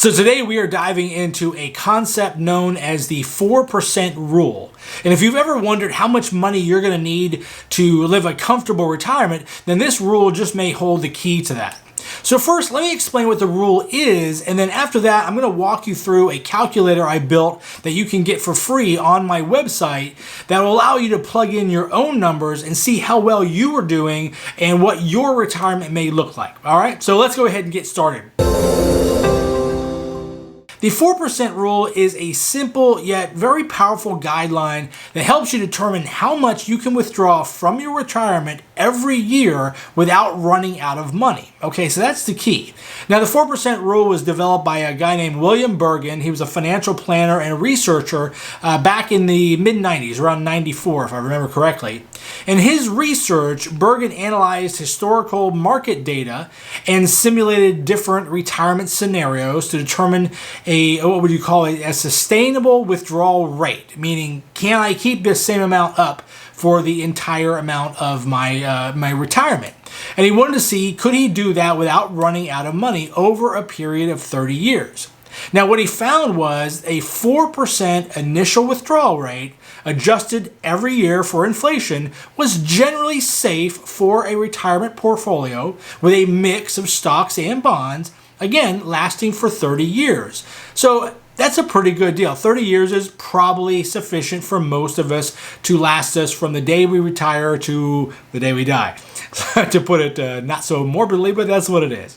So today we are diving into a concept known as the 4% rule. And if you've ever wondered how much money you're going to need to live a comfortable retirement, then this rule just may hold the key to that. So first, let me explain what the rule is, and then after that, I'm going to walk you through a calculator I built that you can get for free on my website that will allow you to plug in your own numbers and see how well you are doing and what your retirement may look like. All right, so let's go ahead and get started. The 4% rule is a simple yet very powerful guideline that helps you determine how much you can withdraw from your retirement every year without running out of money. Okay, so that's the key. Now, the 4% rule was developed by a guy named William Bergen. He was a financial planner and researcher back in the mid-90s, around 94 if I remember correctly. In his research, Bergen analyzed historical market data and simulated different retirement scenarios to determine what would you call it, a sustainable withdrawal rate, meaning can I keep this same amount up for the entire amount of my retirement? And he wanted to see, could he do that without running out of money over a period of 30 years? Now, what he found was a 4% initial withdrawal rate adjusted every year for inflation was generally safe for a retirement portfolio with a mix of stocks and bonds, again, lasting for 30 years. So that's a pretty good deal. 30 years is probably sufficient for most of us to last us from the day we retire to the day we die. To put it not so morbidly, but that's what it is.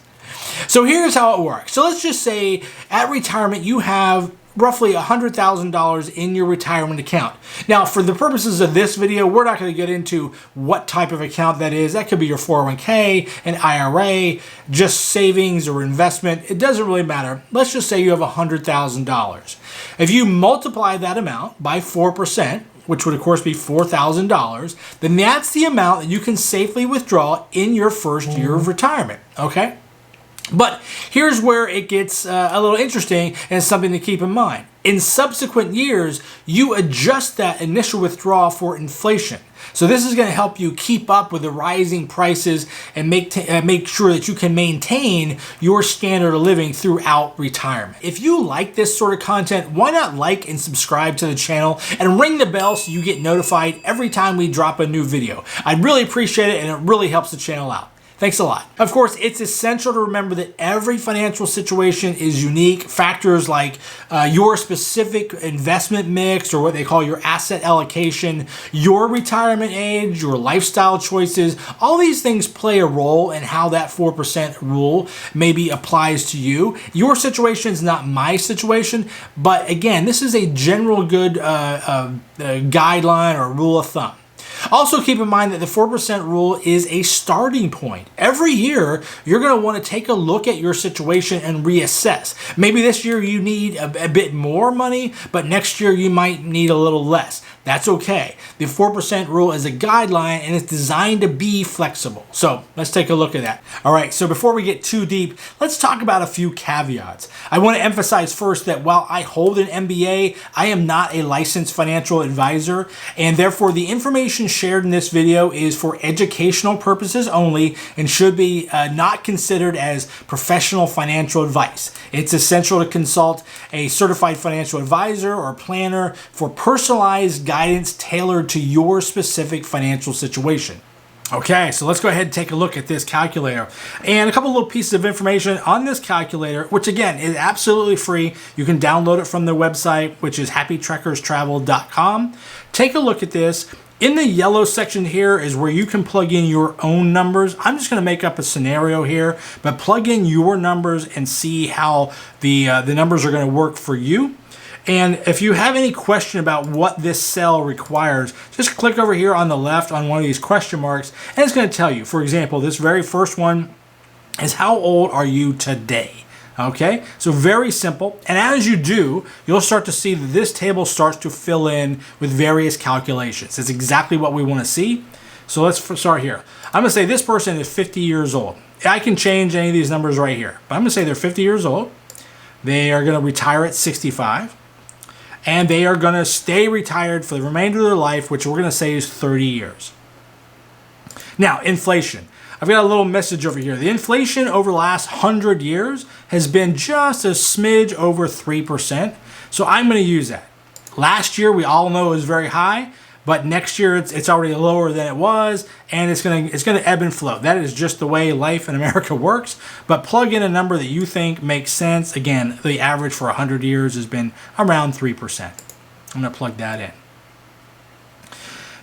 So here's how it works. So let's just say at retirement you have roughly $100,000 in your retirement account. Now, for the purposes of this video, we're not going to get into what type of account that is. That could be your 401k, an IRA, just savings or investment. It doesn't really matter. Let's just say you have $100,000. If you multiply that amount by 4%, which would of course be $4,000, then that's the amount that you can safely withdraw in your first year of retirement, okay? But here's where it gets a little interesting and something to keep in mind. In subsequent years, you adjust that initial withdrawal for inflation. So this is going to help you keep up with the rising prices and make sure that you can maintain your standard of living throughout retirement. If you like this sort of content, why not like and subscribe to the channel and ring the bell so you get notified every time we drop a new video. I'd really appreciate it, and it really helps the channel out. Thanks a lot. Of course, it's essential to remember that every financial situation is unique. Factors like your specific investment mix, or what they call your asset allocation, your retirement age, your lifestyle choices, all these things play a role in how that 4% rule maybe applies to you. Your situation is not my situation, but again, this is a general good guideline or rule of thumb. Also, keep in mind that the 4% rule is a starting point. Every year, you're going to want to take a look at your situation and reassess. Maybe this year you need a bit more money, but next year you might need a little less. That's okay. The 4% rule is a guideline, and it's designed to be flexible. So let's take a look at that. All right, so before we get too deep, let's talk about a few caveats. I want to emphasize first that while I hold an MBA, I am not a licensed financial advisor, and therefore the information shared in this video is for educational purposes only and should be not considered as professional financial advice. It's essential to consult a certified financial advisor or planner for personalized guidance tailored to your specific financial situation. Okay, so let's go ahead and take a look at this calculator. And a couple little pieces of information on this calculator, which again is absolutely free. You can download it from their website, which is happytrekkerstravel.com. Take a look at this. In the yellow section here is where you can plug in your own numbers. I'm just going to make up a scenario here, but plug in your numbers and see how the numbers are going to work for you. And if you have any question about what this cell requires, just click over here on the left on one of these question marks, and it's going to tell you. For example, this very first one is how old are you today? Okay, so very simple. And as you do, you'll start to see that this table starts to fill in with various calculations. That's exactly what we want to see. So let's start here. I'm going to say this person is 50 years old. I can change any of these numbers right here, but I'm going to say they're 50 years old. They are going to retire at 65. And they are going to stay retired for the remainder of their life, which we're going to say is 30 years. Now, inflation. I've got a little message over here. The inflation over the last 100 years has been just a smidge over 3%. So I'm going to use that. Last year, we all know it was very high, but next year it's already lower than it was, and it's going to ebb and flow. That is just the way life in America works. But plug in a number that you think makes sense. Again, the average for 100 years has been around 3%. I'm going to plug that in.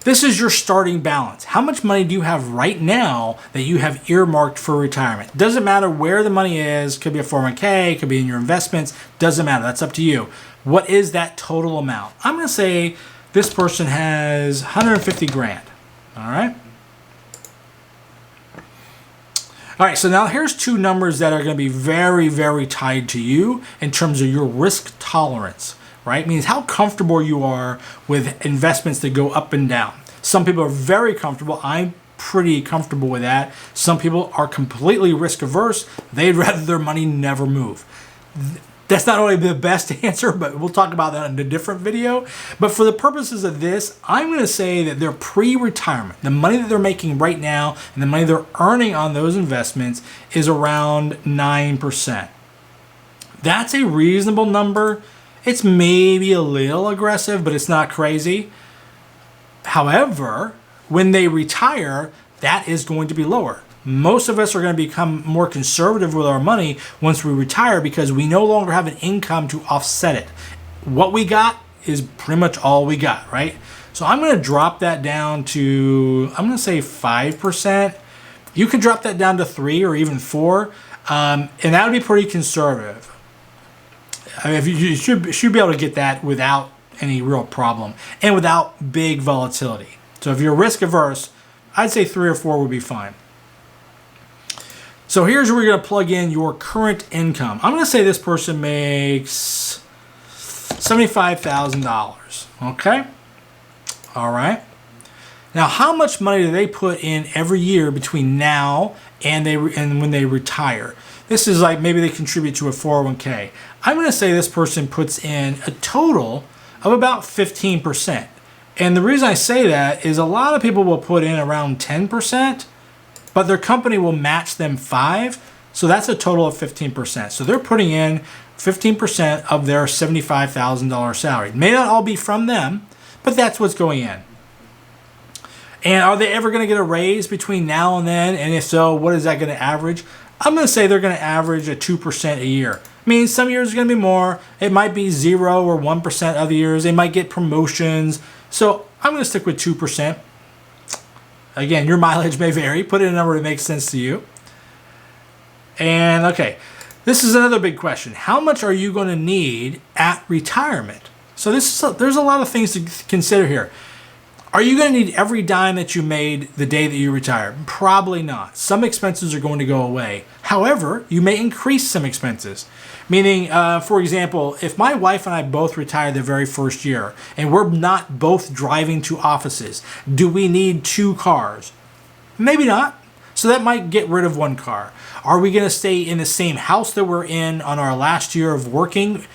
This is your starting balance. How much money do you have right now that you have earmarked for retirement? Doesn't matter where the money is. Could be a 401k, could be in your investments. Doesn't matter. That's up to you. What is that total amount? I'm going to say this person has 150 grand. All right. All right, so now here's two numbers that are going to be very, very tied to you in terms of your risk tolerance. Right? Means how comfortable you are with investments that go up and down. Some people are very comfortable. I'm pretty comfortable with that. Some people are completely risk averse. They'd rather their money never move. That's not only the best answer, but we'll talk about that in a different video. But for the purposes of this, I'm going to say that their pre-retirement, the money that they're making right now and the money they're earning on those investments is around 9%. That's a reasonable number. It's maybe a little aggressive, but it's not crazy. However, when they retire, that is going to be lower. Most of us are going to become more conservative with our money once we retire because we no longer have an income to offset it. What we got is pretty much all we got, right? So I'm going to drop that down to, I'm going to say 5%. You could drop that down to 3 or even 4, and that would be pretty conservative. I mean, you should be able to get that without any real problem and without big volatility. So if you're risk averse, I'd say 3 or 4 would be fine. So here's where you're going to plug in your current income. I'm going to say this person makes $75,000. Okay? All right. Now, how much money do they put in every year between now and when they retire? This is like maybe they contribute to a 401k. I'm going to say this person puts in a total of about 15%. And the reason I say that is a lot of people will put in around 10%, but their company will match them 5%. So that's a total of 15%. So they're putting in 15% of their $75,000 salary. It may not all be from them, but that's what's going in. And are they ever going to get a raise between now and then? And if so, what is that going to average? I'm going to say they're going to average a 2% a year. I mean, some years are going to be more. It might be 0 or 1% other years. They might get promotions. So I'm going to stick with 2%. Again, your mileage may vary. Put in a number that makes sense to you. And okay, this is another big question. How much are you going to need at retirement? So there's a lot of things to consider here. Are you going to need every dime that you made the day that you retire? Probably not. Some expenses are going to go away. However, you may increase some expenses. Meaning, for example, if my wife and I both retire the very first year and we're not both driving to offices, do we need 2 cars? Maybe not. So that might get rid of 1 car. Are we going to stay in the same house that we're in on our last year of working?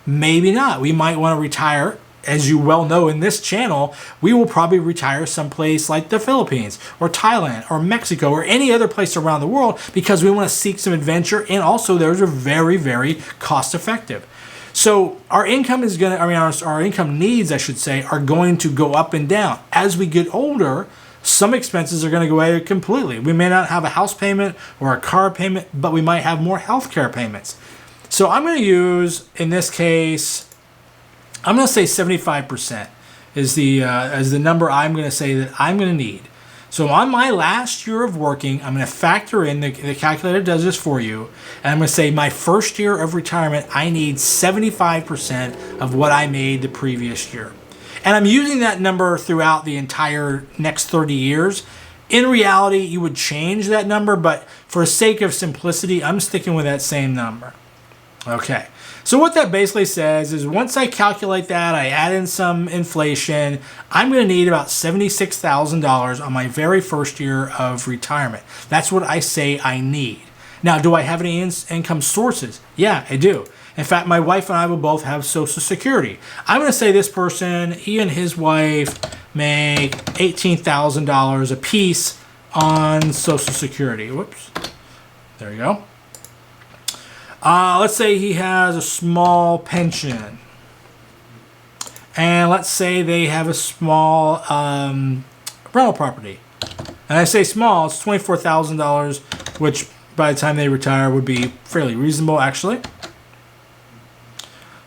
Maybe not. We might want to retire. As you well know in this channel, we will probably retire someplace like the Philippines or Thailand or Mexico or any other place around the world because we want to seek some adventure, and also those are very, very cost effective. So our income is going to, our income needs, I should say, are going to go up and down. As we get older, some expenses are going to go away completely. We may not have a house payment or a car payment, but we might have more healthcare payments. So I'm going to use, in this case, I'm going to say 75% is the number I'm going to say that I'm going to need. So on my last year of working, I'm going to factor in, the calculator does this for you, and I'm going to say my first year of retirement, I need 75% of what I made the previous year. And I'm using that number throughout the entire next 30 years. In reality, you would change that number, but for the sake of simplicity, I'm sticking with that same number. Okay. So what that basically says is once I calculate that, I add in some inflation, I'm going to need about $76,000 on my very first year of retirement. That's what I say I need. Now, do I have any income sources? Yeah, I do. In fact, my wife and I will both have Social Security. I'm going to say this person, he and his wife make $18,000 a piece on Social Security. Whoops. There you go. Let's say he has a small pension. And let's say they have a small rental property. And I say small, it's $24,000, which by the time they retire would be fairly reasonable, actually.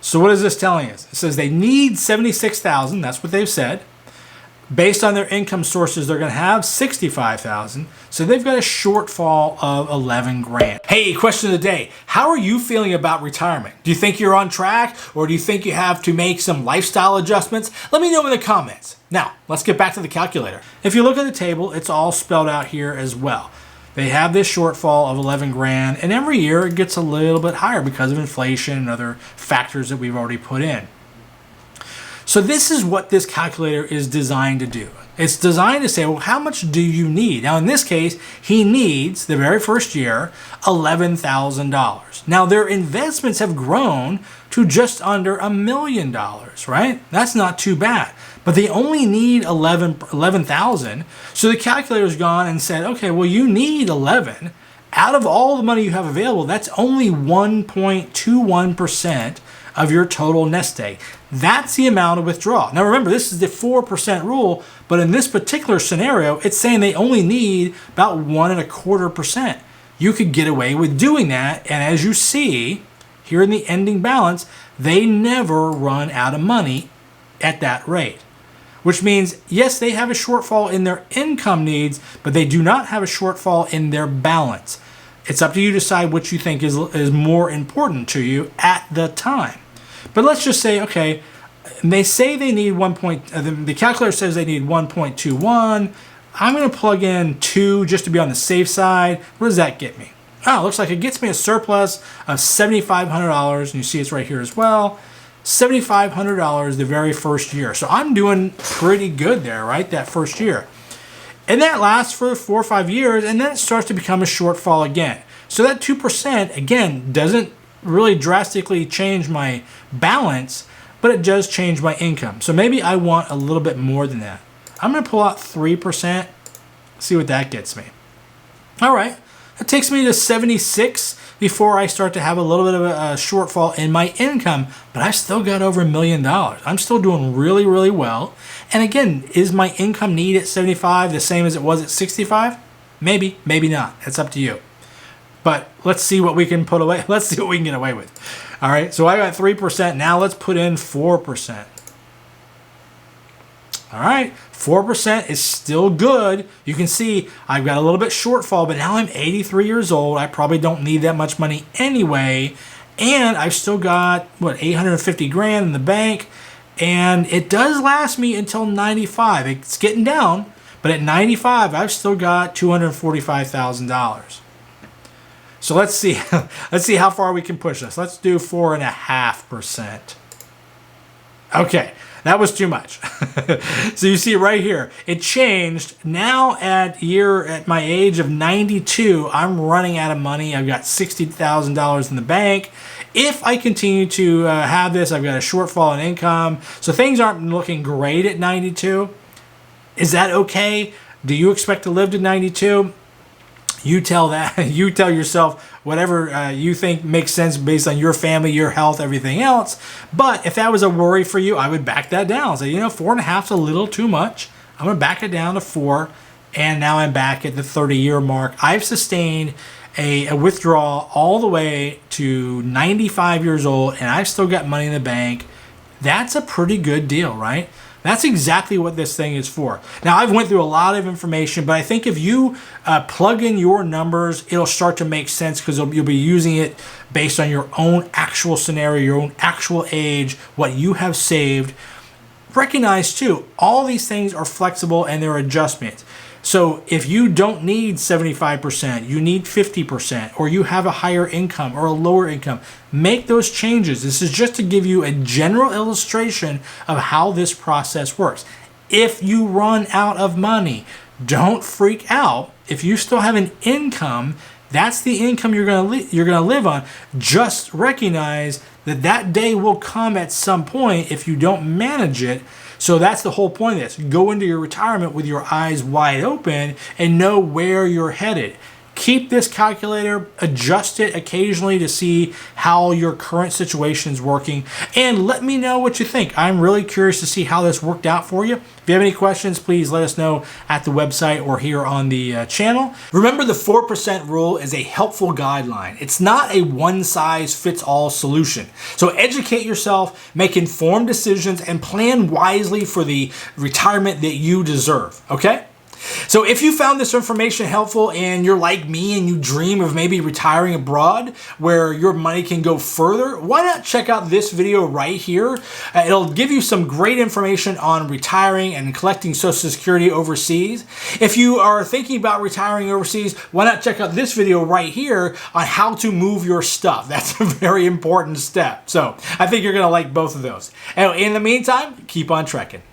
So what is this telling us? It says they need $76,000. That's what they've said. Based on their income sources, they're going to have $65,000. So they've got a shortfall of 11 grand. Hey, question of the day. How are you feeling about retirement? Do you think you're on track, or do you think you have to make some lifestyle adjustments? Let me know in the comments. Now, let's get back to the calculator. If you look at the table, it's all spelled out here as well. They have this shortfall of 11 grand, and every year it gets a little bit higher because of inflation and other factors that we've already put in. So this is what this calculator is designed to do. It's designed to say, well, how much do you need? Now, in this case, he needs, the very first year, $11,000. Now, their investments have grown to just under $1 million, right? That's not too bad. But they only need 11,000. So the calculator's gone and said, okay, well, you need 11. Out of all the money you have available, that's only 1.21% of your total nest egg. That's the amount of withdrawal. Now remember, this is the 4% rule, but in this particular scenario, it's saying they only need about 1.25%. You could get away with doing that, and as you see here in the ending balance, they never run out of money at that rate. Which means, yes, they have a shortfall in their income needs, but they do not have a shortfall in their balance. It's up to you to decide what you think is more important to you at the time. But let's just say, okay, they say they need the calculator says they need 1.21. I'm going to plug in 2 just to be on the safe side. What does that get me? Oh, it looks like it gets me a surplus of $7,500, and you see it's right here as well. $7,500 the very first year. So I'm doing pretty good there, right? That first year. And that lasts for 4 or 5 years, and then it starts to become a shortfall again. So that 2%, again, doesn't really drastically change my balance, but it does change my income. So maybe I want a little bit more than that. I'm going to pull out 3%, see what that gets me. All right, that takes me to 76 before I start to have a little bit of a shortfall in my income, but I've still got over $1 million. I'm still doing really, really well. And again, is my income need at 75 the same as it was at 65? Maybe, maybe not. It's up to you. But let's see what we can put away. Let's see what we can get away with. All right, so I got 3%. Now let's put in 4%. All right, 4% is still good. You can see I've got a little bit shortfall, but now I'm 83 years old. I probably don't need that much money anyway. And I've still got, 850 grand in the bank. And it does last me until 95. It's getting down, but at 95, I've still got $245,000. So let's see. Let's see how far we can push this. Let's do 4.5%. Okay. That was too much. So you see right here, it changed. Now at my age of 92, I'm running out of money. I've got $60,000 in the bank. If I continue to have this, I've got a shortfall in income. So things aren't looking great at 92. Is that okay? Do you expect to live to 92? You tell that. You tell yourself whatever you think makes sense based on your family, your health, everything else. But if that was a worry for you, I would back that down. Say, 4.5 is a little too much. I'm going to back it down to 4. And now I'm back at the 30-year mark. I've sustained a withdrawal all the way to 95 years old, and I've still got money in the bank. That's a pretty good deal, right? That's exactly what this thing is for. Now, I've went through a lot of information, but I think if you plug in your numbers, it'll start to make sense because you'll be using it based on your own actual scenario, your own actual age, what you have saved. Recognize, too, all these things are flexible and they're adjustments. So if you don't need 75%, you need 50%, or you have a higher income or a lower income, make those changes. This is just to give you a general illustration of how this process works. If you run out of money, don't freak out. If you still have an income, That's the income you're going to live on. Just recognize that that day will come at some point if you don't manage it. So that's the whole point of this. Go into your retirement with your eyes wide open and know where you're headed. Keep this calculator, adjust it occasionally to see how your current situation is working, and let me know what you think. I'm really curious to see how this worked out for you. If you have any questions, please let us know at the website or here on the channel. Remember, the 4% rule is a helpful guideline. It's not a one-size-fits-all solution. So educate yourself, make informed decisions, and plan wisely for the retirement that you deserve, okay? So if you found this information helpful and you're like me and you dream of maybe retiring abroad where your money can go further, why not check out this video right here? It'll give you some great information on retiring and collecting Social Security overseas. If you are thinking about retiring overseas, why not check out this video right here on how to move your stuff? That's a very important step. So I think you're going to like both of those. Anyway, in the meantime, keep on trekking.